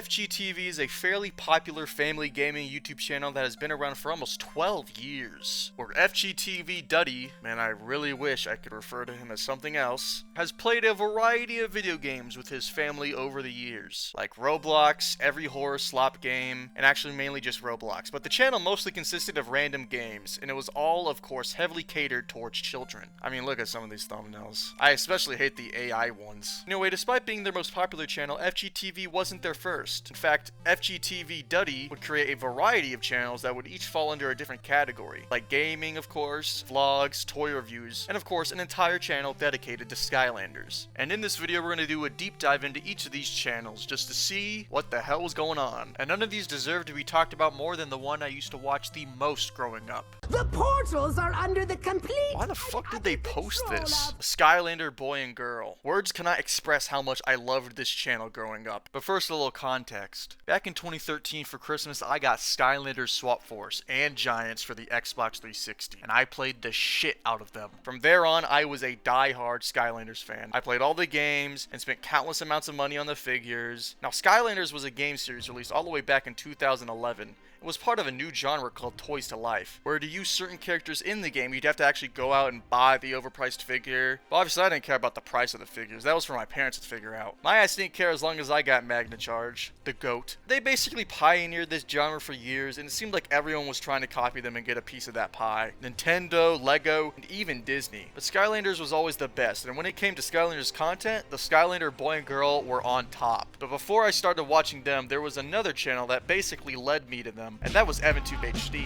FGTeeV is a fairly popular family gaming YouTube channel that has been around for almost 12 years. Or FGTeeV Duddy, man, I really wish I could refer to him as something else, has played a variety of video games with his family over the years, like Roblox, every horror slop game, and actually mainly just Roblox. But the channel mostly consisted of random games, and it was all, of course, heavily catered towards children. I mean, look at some of these thumbnails. I especially hate the AI ones. Anyway, despite being their most popular channel, FGTeeV wasn't their first. In fact, FGTeeV Duddy would create a variety of channels that would each fall under a different category, like gaming, of course, vlogs, toy reviews, and of course an entire channel dedicated to Skylanders. And in this video we're going to do a deep dive into each of these channels just to see what the hell was going on. And none of these deserve to be talked about more than the one I used to watch the most growing up. The portals are under the complete... Why the fuck did they post this? TheSkylanderBoyAndGirl. Words cannot express how much I loved this channel growing up. But first, a little context. Back in 2013 for Christmas, I got Skylanders Swap Force and Giants for the Xbox 360, and I played the shit out of them. From there on, I was a die-hard Skylanders fan. I played all the games and spent countless amounts of money on the figures. Now, Skylanders was a game series released all the way back in 2011. It was part of a new genre called Toys to Life, where to use certain characters in the game, you'd have to actually go out and buy the overpriced figure. But obviously I didn't care about the price of the figures, that was for my parents to figure out. My ass didn't care as long as I got Magna Charge, the GOAT. They basically pioneered this genre for years, and it seemed like everyone was trying to copy them and get a piece of that pie. Nintendo, Lego, and even Disney. But Skylanders was always the best, and when it came to Skylanders content, the Skylander Boy and Girl were on top. But before I started watching them, there was another channel that basically led me to them, and that was FGTeeV HD.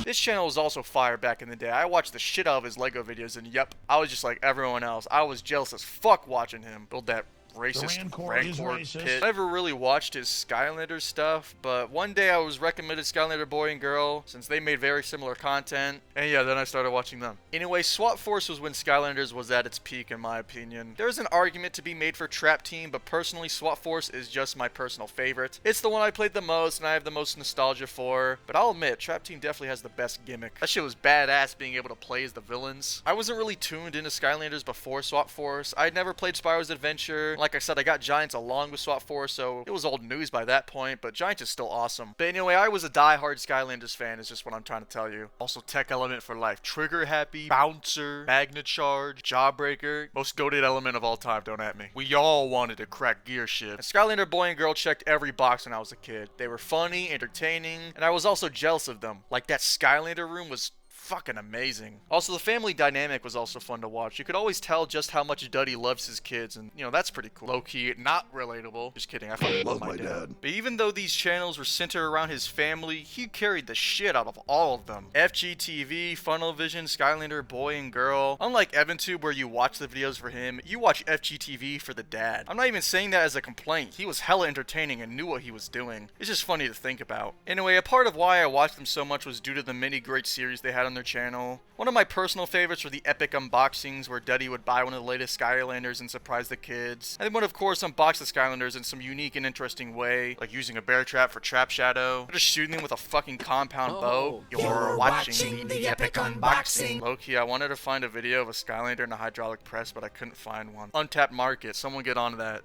This channel was also fire back in the day. I watched the shit out of his Lego videos, and yep, I was just like everyone else. I was jealous as fuck watching him build that racist Rancor pit. I never really watched his Skylanders stuff, but one day I was recommended Skylander Boy and Girl since they made very similar content, and yeah, then I started watching them. Anyway, Swap Force was when Skylanders was at its peak in my opinion. There's an argument to be made for Trap Team, but personally Swap Force is just my personal favorite. It's the one I played the most and I have the most nostalgia for, but I'll admit, Trap Team definitely has the best gimmick. That shit was badass being able to play as the villains. I wasn't really tuned into Skylanders before Swap Force. I'd never played Spyro's Adventure. Like I said, I got Giants along with Swap Force, so it was old news by that point, but Giants is still awesome. But anyway, I was a die-hard Skylanders fan, is just what I'm trying to tell you. Also, Tech Element for life. Trigger Happy, Bouncer, Magna Charge, Jawbreaker. Most goated element of all time, don't at me. We all wanted to crack gear shift. And Skylander Boy and Girl checked every box when I was a kid. They were funny, entertaining, and I was also jealous of them. Like, that Skylander room was fucking amazing. Also, the family dynamic was also fun to watch. You could always tell just how much Duddy loves his kids, and you know, that's pretty cool. Low-key, not relatable. Just kidding, I fucking love my dad. But even though these channels were centered around his family, he carried the shit out of all of them. FGTeeV, Funnel Vision, Skylander Boy and Girl. Unlike EvanTube where you watch the videos for him, you watch FGTeeV for the dad. I'm not even saying that as a complaint. He was hella entertaining and knew what he was doing. It's just funny to think about. Anyway, a part of why I watched them so much was due to the many great series they had on their channel. One of my personal favorites were the epic unboxings where Duddy would buy one of the latest Skylanders and surprise the kids. And then would of course unbox the Skylanders in some unique and interesting way, like using a bear trap for Trap Shadow, or just shooting them with a fucking compound bow. You're watching the epic unboxing. Low-key, I wanted to find a video of a Skylander in a hydraulic press, but I couldn't find one. Untapped market, someone get on that.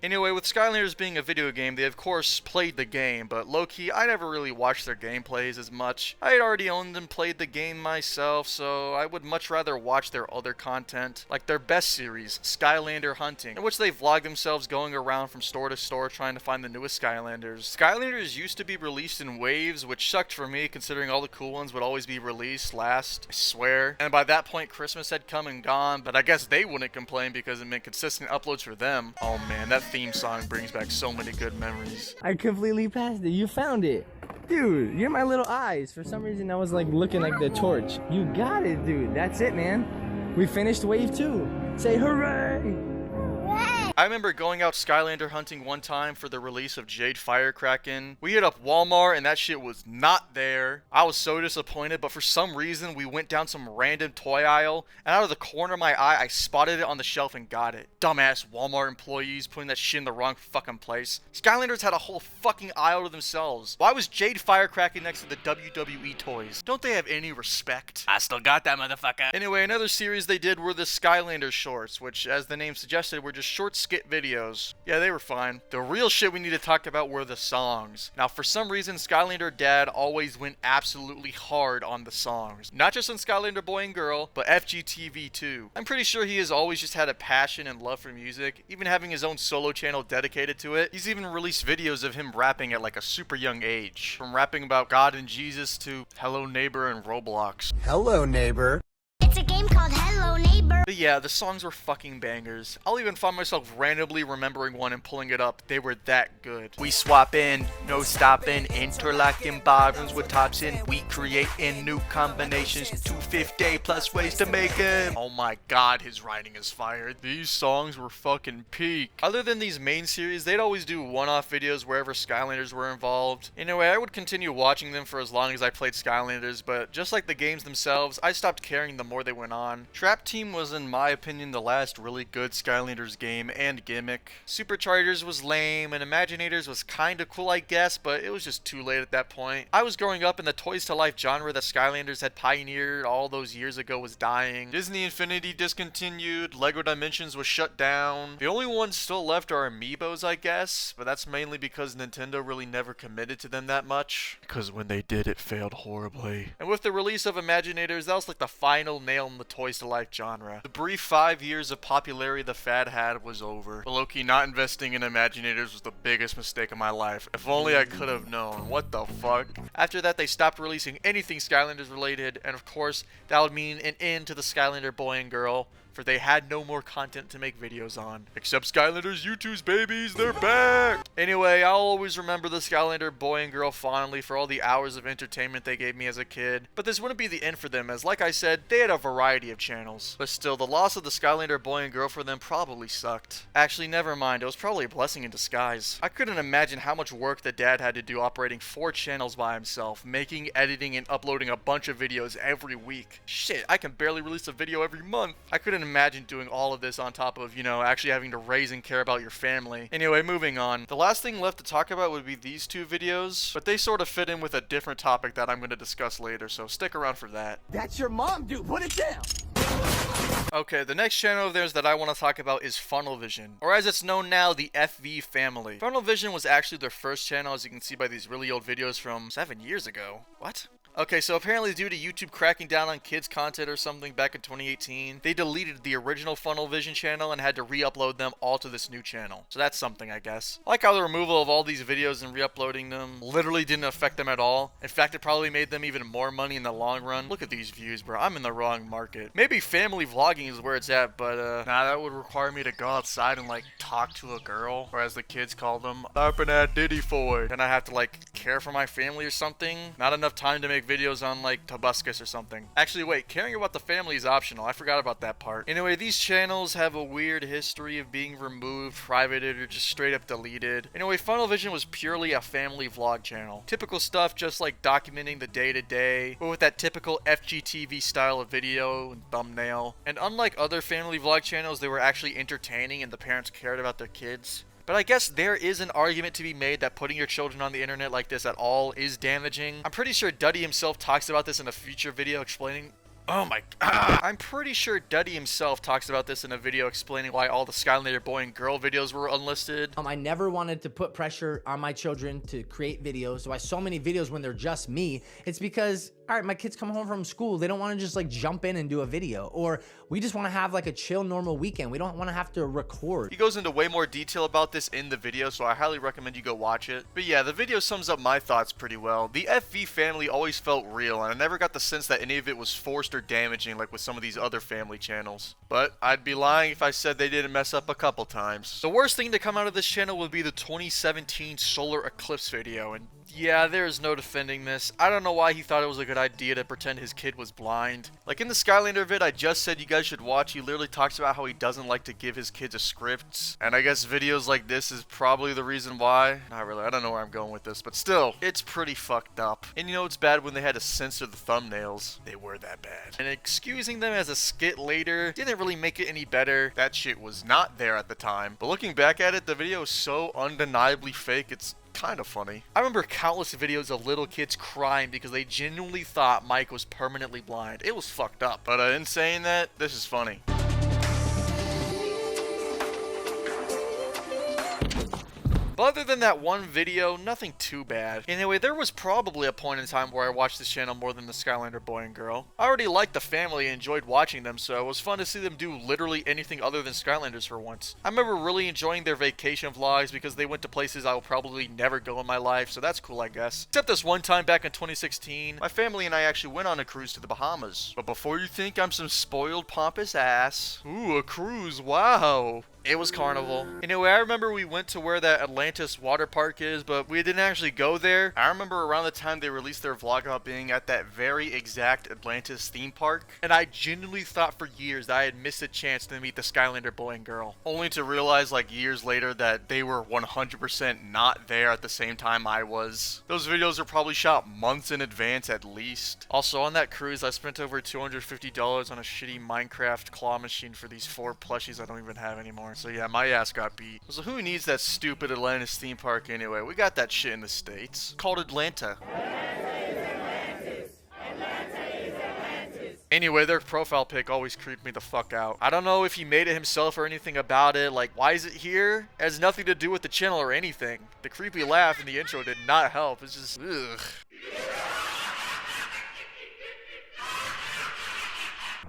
Anyway, with Skylanders being a video game, they of course played the game, but low-key, I never really watched their gameplays as much. I had already owned and played the game myself, so I would much rather watch their other content, like their best series, Skylander Hunting, in which they vlog themselves going around from store to store trying to find the newest Skylanders. Skylanders used to be released in waves, which sucked for me considering all the cool ones would always be released last, I swear. And by that point, Christmas had come and gone, but I guess they wouldn't complain because it meant consistent uploads for them. Oh man, that theme song brings back so many good memories. I completely passed it. You found it. Dude, you're my little eyes. For some reason, I was like looking like the torch. You got it, dude. That's it, man. We finished wave 2. Say hooray! I remember going out Skylander hunting one time for the release of Jade Firecracken. We hit up Walmart and that shit was not there. I was so disappointed, but for some reason we went down some random toy aisle and out of the corner of my eye I spotted it on the shelf and got it. Dumbass Walmart employees putting that shit in the wrong fucking place. Skylanders had a whole fucking aisle to themselves. Why was Jade Firecracken next to the WWE toys? Don't they have any respect? I still got that motherfucker. Anyway, another series they did were the Skylander shorts, which as the name suggested were just short skit videos. Yeah, they were fine. The real shit we need to talk about were the songs. Now, for some reason, Skylander Dad always went absolutely hard on the songs. Not just on Skylander Boy and Girl, but FGTeeV too. I'm pretty sure he has always just had a passion and love for music, even having his own solo channel dedicated to it. He's even released videos of him rapping at like a super young age. From rapping about God and Jesus to Hello Neighbor and Roblox. Hello, neighbor. It's a game called Hello Neighbor. But yeah, the songs were fucking bangers. I'll even find myself randomly remembering one and pulling it up. They were that good. We swap in, no stopping, interlocking bottoms with tops in. We create in new combinations, 250 plus ways to make them. Oh my god, his writing is fire. These songs were fucking peak. Other than these main series, they'd always do one-off videos wherever Skylanders were involved. Anyway, I would continue watching them for as long as I played Skylanders, but just like the games themselves, I stopped caring the more they went on. Trap Team was, in my opinion, the last really good Skylanders game and gimmick. Superchargers was lame, and Imaginators was kinda cool, I guess, but it was just too late at that point. I was growing up, and the Toys to Life genre that Skylanders had pioneered all those years ago was dying. Disney Infinity discontinued, Lego Dimensions was shut down. The only ones still left are Amiibos, I guess, but that's mainly because Nintendo really never committed to them that much. Because when they did, it failed horribly. And with the release of Imaginators, that was like the final nail in the Toys to Life genre. The brief 5 years of popularity the fad had was over. But low-key, not investing in Imaginators was the biggest mistake of my life. If only I could have known. What the fuck? After that, they stopped releasing anything Skylanders related, and of course, that would mean an end to the Skylander Boy and Girl, for they had no more content to make videos on. Except Skylanders YouTube's babies, they're back! Anyway, I'll always remember the Skylander Boy and Girl fondly for all the hours of entertainment they gave me as a kid. But this wouldn't be the end for them, as like I said, they had a variety of channels. But still, the loss of the Skylander Boy and Girl for them probably sucked. Actually, never mind, it was probably a blessing in disguise. I couldn't imagine how much work the dad had to do operating 4 channels by himself, making, editing, and uploading a bunch of videos every week. Shit, I can barely release a video every month. I couldn't imagine doing all of this on top of, actually having to raise and care about your family. Anyway, moving on. The last thing left to talk about would be these 2 videos, but they sort of fit in with a different topic that I'm going to discuss later, so stick around for that. That's your mom, dude. Put it down. Okay, the next channel of theirs that I want to talk about is Funnel Vision, or as it's known now, the FV family. Funnel Vision was actually their first channel, as you can see by these really old videos from 7 years ago. What? Okay, so apparently due to YouTube cracking down on kids content or something back in 2018, they deleted the original Funnel Vision channel and had to re-upload them all to this new channel. So that's something, I guess. I like how the removal of all these videos and re-uploading them literally didn't affect them at all. In fact, it probably made them even more money in the long run. Look at these views, bro. I'm in the wrong market. Maybe family vlogging is where it's at, but nah, that would require me to go outside and like talk to a girl, or as the kids call them, "Hoppin' at Diddy Foy." And I have to like care for my family or something. Not enough time to make videos on like Tobuscus or something. Actually, wait, caring about the family is optional. I forgot about that part. Anyway, these channels have a weird history of being removed, privated, or just straight up deleted. Anyway, Funnel Vision was purely a family vlog channel. Typical stuff, just like documenting the day-to-day, but with that typical FGTeeV style of video and thumbnail. And unlike other family vlog channels, they were actually entertaining and the parents cared about their kids. But I guess there is an argument to be made that putting your children on the internet like this at all is damaging. I'm pretty sure Duddy himself talks about this in a future video explaining... Oh my god. I'm pretty sure Duddy himself talks about this in a video explaining why all the Skylander Boy and Girl videos were unlisted. I never wanted to put pressure on my children to create videos. So I so many videos when they're just me. It's because, all right, my kids come home from school. They don't want to just like jump in and do a video. Or we just want to have like a chill, normal weekend. We don't want to have to record. He goes into way more detail about this in the video, so I highly recommend you go watch it. But yeah, the video sums up my thoughts pretty well. The FV family always felt real, and I never got the sense that any of it was forced or damaging like with some of these other family channels. But I'd be lying if I said they didn't mess up a couple times. The worst thing to come out of this channel would be the 2017 solar eclipse video, and yeah, there is no defending this. I don't know why he thought it was a good idea to pretend his kid was blind. Like in the Skylander vid I just said you guys should watch, he literally talks about how he doesn't like to give his kids a script. And I guess videos like this is probably the reason why. Not really, I don't know where I'm going with this, but still, it's pretty fucked up. And it's bad when they had to censor the thumbnails. They were that bad. And excusing them as a skit later didn't really make it any better. That shit was not there at the time. But looking back at it, the video is so undeniably fake, it's kind of funny. I remember countless videos of little kids crying because they genuinely thought Mike was permanently blind. It was fucked up. But in saying that, this is funny. But other than that one video, nothing too bad. Anyway, there was probably a point in time where I watched this channel more than the Skylander Boy and Girl. I already liked the family and enjoyed watching them, so it was fun to see them do literally anything other than Skylanders for once. I remember really enjoying their vacation vlogs because they went to places I will probably never go in my life, so that's cool, I guess. Except this one time back in 2016, my family and I actually went on a cruise to the Bahamas. But before you think I'm some spoiled pompous ass, ooh, a cruise, wow. It was Carnival. Anyway, I remember we went to where that Atlantis water park is, but we didn't actually go there. I remember around the time they released their vlog about being at that very exact Atlantis theme park, and I genuinely thought for years that I had missed a chance to meet the Skylander Boy and Girl, only to realize like years later that they were 100% not there at the same time I was. Those videos are probably shot months in advance at least. Also, on that cruise, I spent over $250 on a shitty Minecraft claw machine for these 4 plushies I don't even have anymore. So yeah, my ass got beat. So who needs that stupid Atlantis theme park anyway? We got that shit in the States. It's called Atlanta. Anyway, their profile pic always creeped me the fuck out. I don't know if he made it himself or anything about it. Like, why is it here? It has nothing to do with the channel or anything. The creepy laugh in the intro did not help. It's just, ugh.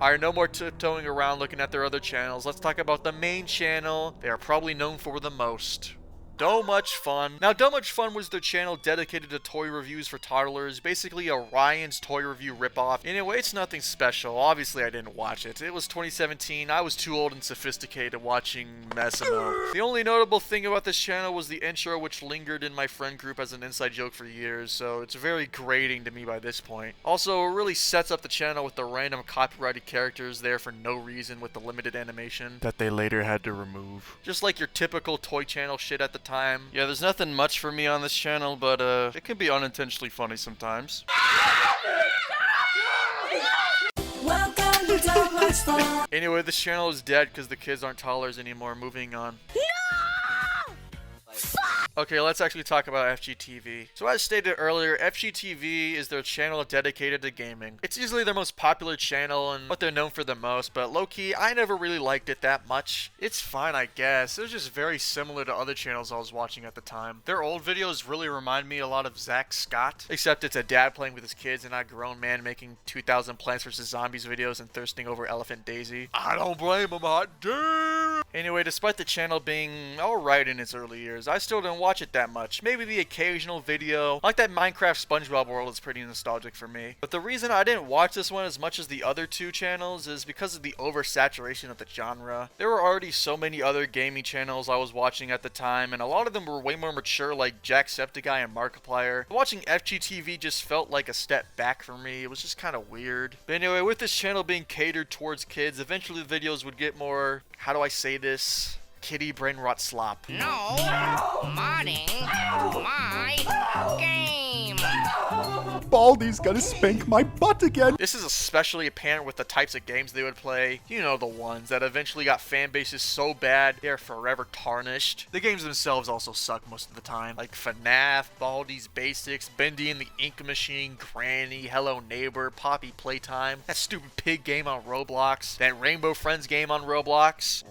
Alright, no more tiptoeing around looking at their other channels. Let's talk about the main channel they are probably known for the most. DohMuchFun. Now, DohMuchFun was their channel dedicated to toy reviews for toddlers, basically a Ryan's toy review ripoff. Anyway, it's nothing special. Obviously, I didn't watch it. It was 2017. I was too old and sophisticated watching Massimo. The only notable thing about this channel was the intro, which lingered in my friend group as an inside joke for years, so it's very grating to me by this point. Also, it really sets up the channel with the random copyrighted characters there for no reason with the limited animation that they later had to remove. Just like your typical toy channel shit at the time. Yeah, there's nothing much for me on this channel, but it can be unintentionally funny sometimes. Welcome to DohMuchFun. Anyway, this channel is dead because the kids aren't toddlers anymore. Moving on. Okay, let's actually talk about FGTeeV. So as stated earlier, FGTeeV is their channel dedicated to gaming. It's easily their most popular channel and what they're known for the most, but low-key, I never really liked it that much. It's fine, I guess. It was just very similar to other channels I was watching at the time. Their old videos really remind me a lot of Zach Scott, except it's a dad playing with his kids and not a grown man making 2000 Plants vs. Zombies videos and thirsting over Elephant Daisy. I don't blame him, hot damn! Anyway, despite the channel being alright in its early years, I still didn't watch it that much. Maybe the occasional video. Like that Minecraft SpongeBob world is pretty nostalgic for me. But the reason I didn't watch this one as much as the other two channels is because of the oversaturation of the genre. There were already so many other gaming channels I was watching at the time, and a lot of them were way more mature, like Jacksepticeye and Markiplier. Watching FGTeeV just felt like a step back for me. It was just kind of weird. But anyway, with this channel being catered towards kids, eventually the videos would get more, how do I say this? Kitty brain rot slop. No, modding my game. Baldy's gonna spank my butt again. This is especially apparent with the types of games they would play. You know, the ones that eventually got fan bases so bad they're forever tarnished. The games themselves also suck most of the time. Like FNAF, Baldi's Basics, Bendy and the Ink Machine, Granny, Hello Neighbor, Poppy Playtime, that stupid pig game on Roblox, that Rainbow Friends game on Roblox.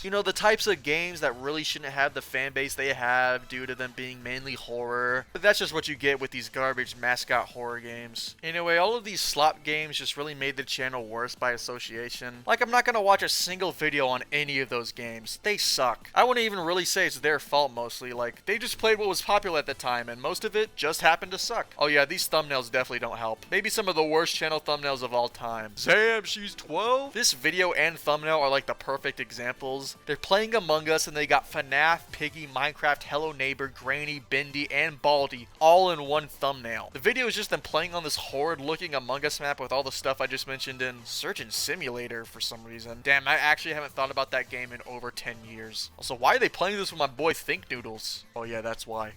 You know, the types of games that really shouldn't have the fan base they have due to them being mainly horror. But that's just what you get with these garbage mascot horror games. Anyway, all of these slop games just really made the channel worse by association. Like, I'm not gonna watch a single video on any of those games. They suck. I wouldn't even really say it's their fault mostly. Like, they just played what was popular at the time, and most of it just happened to suck. Oh yeah, these thumbnails definitely don't help. Maybe some of the worst channel thumbnails of all time. Zam, she's 12? This video and thumbnail are like the perfect examples. They're playing Among Us and they got FNAF, Piggy, Minecraft, Hello Neighbor, Granny, Bendy, and Baldi all in one thumbnail. The video is just them playing on this horrid looking Among Us map with all the stuff I just mentioned in Surgeon Simulator for some reason. Damn, I actually haven't thought about that game in over 10 years. Also, why are they playing this with my boy Think Noodles? Oh yeah, that's why.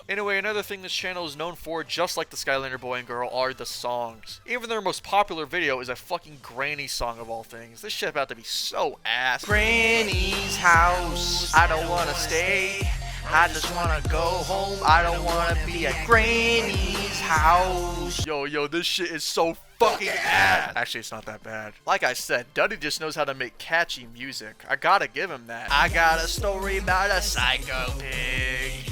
Anyway, another thing this channel is known for, just like the Skylander Boy and Girl, are the songs. Even their most popular video is a fucking Granny song of all things. This shit about to be so ass. Granny's house, I don't wanna stay. I just wanna go home. I don't wanna be at Granny's house. Yo, this shit is so fucking ass. Actually, it's not that bad. Like I said, Duddy just knows how to make catchy music. I gotta give him that. I got a story about a psycho pig.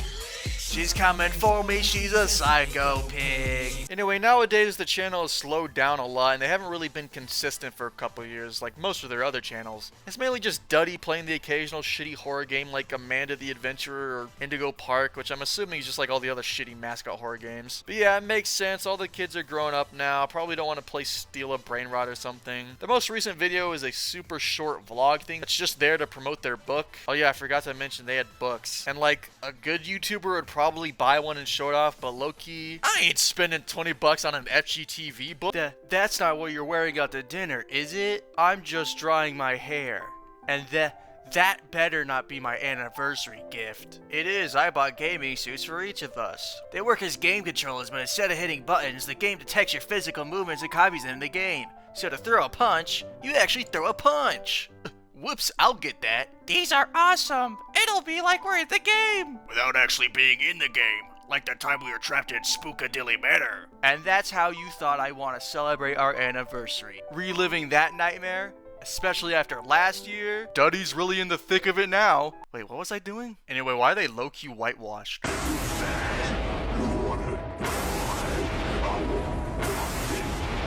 She's coming for me, she's a psycho pig. Anyway, nowadays the channel has slowed down a lot and they haven't really been consistent for a couple years like most of their other channels. It's mainly just Duddy playing the occasional shitty horror game like Amanda the Adventurer or Indigo Park, which I'm assuming is just like all the other shitty mascot horror games. But yeah, it makes sense. All the kids are growing up now. Probably don't want to play Steal a Brain Rot or something. The most recent video is a super short vlog thing that's just there to promote their book. Oh yeah, I forgot to mention they had books. And like a good YouTuber would probably buy one and show it off, but low-key, I ain't spending 20 bucks on an FGTeeV book. That's not what you're wearing out to dinner, is it? I'm just drying my hair. And that better not be my anniversary gift. It is. I bought gaming suits for each of us. They work as game controllers, but instead of hitting buttons, the game detects your physical movements and copies them in the game. So to throw a punch, you actually throw a punch. Whoops, I'll get that. These are awesome. It'll be like we're in the game. Without actually being in the game. Like the time we were trapped in Spookadilly Manor. And that's how you thought I want to celebrate our anniversary. Reliving that nightmare? Especially after last year? Duddy's really in the thick of it now. Wait, what was I doing? Anyway, why are they low-key whitewashed?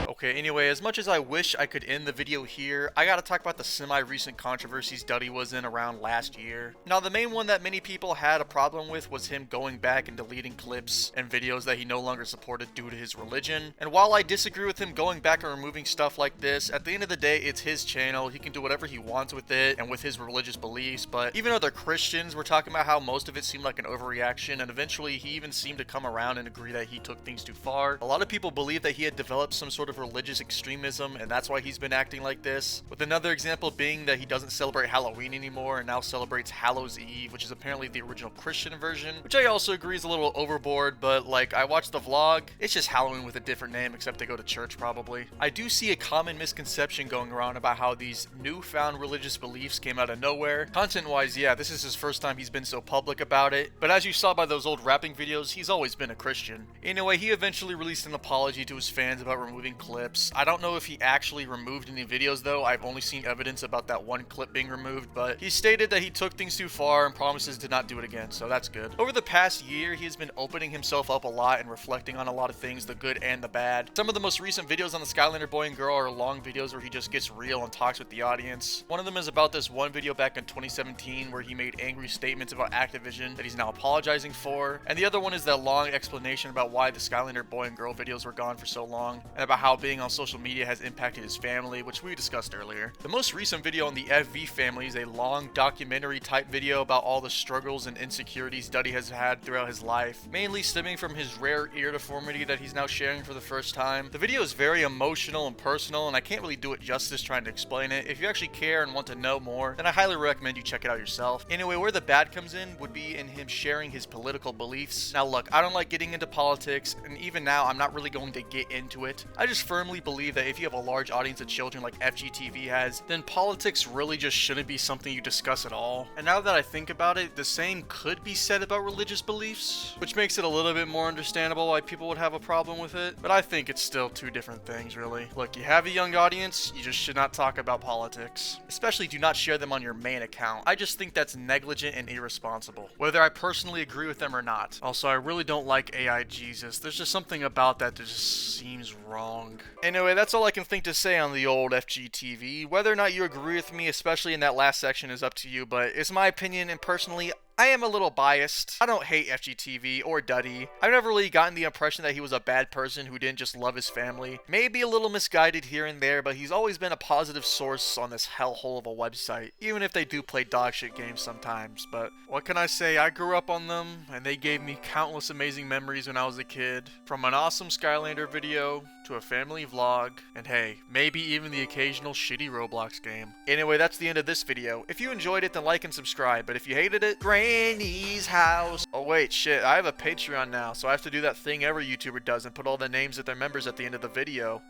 Okay, anyway, as much as I wish I could end the video here, I gotta talk about the semi-recent controversies Duddy was in around last year. Now, the main one that many people had a problem with was him going back and deleting clips and videos that he no longer supported due to his religion. And while I disagree with him going back and removing stuff like this, at the end of the day, it's his channel. He can do whatever he wants with it and with his religious beliefs, but even other Christians were talking about how most of it seemed like an overreaction, and eventually he even seemed to come around and agree that he took things too far. A lot of people believe that he had developed some sort of religious extremism and that's why he's been acting like this, with another example being that he doesn't celebrate Halloween anymore and now celebrates Hallows Eve, which is apparently the original Christian version, which I also agree is a little overboard, but like I watched the vlog, it's just Halloween with a different name except they go to church probably. I do see a common misconception going around about how these newfound religious beliefs came out of nowhere. Content wise, yeah, this is his first time he's been so public about it, but as you saw by those old rapping videos, he's always been a Christian. Anyway, he eventually released an apology to his fans about removing clips. I don't know if he actually removed any videos though. I've only seen evidence about that one clip being removed, but he stated that he took things too far and promises to not do it again, so that's good. Over the past year, he has been opening himself up a lot and reflecting on a lot of things, the good and the bad. Some of the most recent videos on the Skylander Boy and Girl are long videos where he just gets real and talks with the audience. One of them is about this one video back in 2017 where he made angry statements about Activision that he's now apologizing for, and the other one is that long explanation about why the Skylander Boy and Girl videos were gone for so long, and about how being on social media has impacted his family, which we discussed earlier. The most recent video on the FV family is a long documentary type video about all the struggles and insecurities Duddy has had throughout his life, mainly stemming from his rare ear deformity that he's now sharing for the first time. The video is very emotional and personal, and I can't really do it justice trying to explain it. If you actually care and want to know more, then I highly recommend you check it out yourself. Anyway, where the bad comes in would be in him sharing his political beliefs. Now look, I don't like getting into politics, and even now I'm not really going to get into it. I just firmly believe that if you have a large audience of children like FGTeeV has, then politics really just shouldn't be something you discuss at all. And now that I think about it, the same could be said about religious beliefs, which makes it a little bit more understandable why people would have a problem with it, but I think it's still two different things really. Look, you have a young audience, you just should not talk about politics. Especially do not share them on your main account. I just think that's negligent and irresponsible, whether I personally agree with them or not. Also, I really don't like AI Jesus. There's just something about that just seems wrong. Anyway, that's all I can think to say on the old FGTeeV. Whether or not you agree with me, especially in that last section, is up to you, but it's my opinion, and personally, I am a little biased. I don't hate FGTeeV or Duddy. I've never really gotten the impression that he was a bad person who didn't just love his family. Maybe a little misguided here and there, but he's always been a positive source on this hellhole of a website, even if they do play dogshit games sometimes. But what can I say? I grew up on them, and they gave me countless amazing memories when I was a kid. From an awesome Skylander video, to a family vlog, and hey, maybe even the occasional shitty Roblox game. Anyway, that's the end of this video. If you enjoyed it, then like and subscribe, but if you hated it, Granny's house. Oh wait, shit, I have a Patreon now, so I have to do that thing every YouTuber does and put all the names of their members at the end of the video.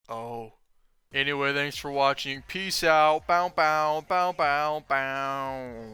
Oh. Anyway, thanks for watching. Peace out. Bow, bow, bow, bow, bow.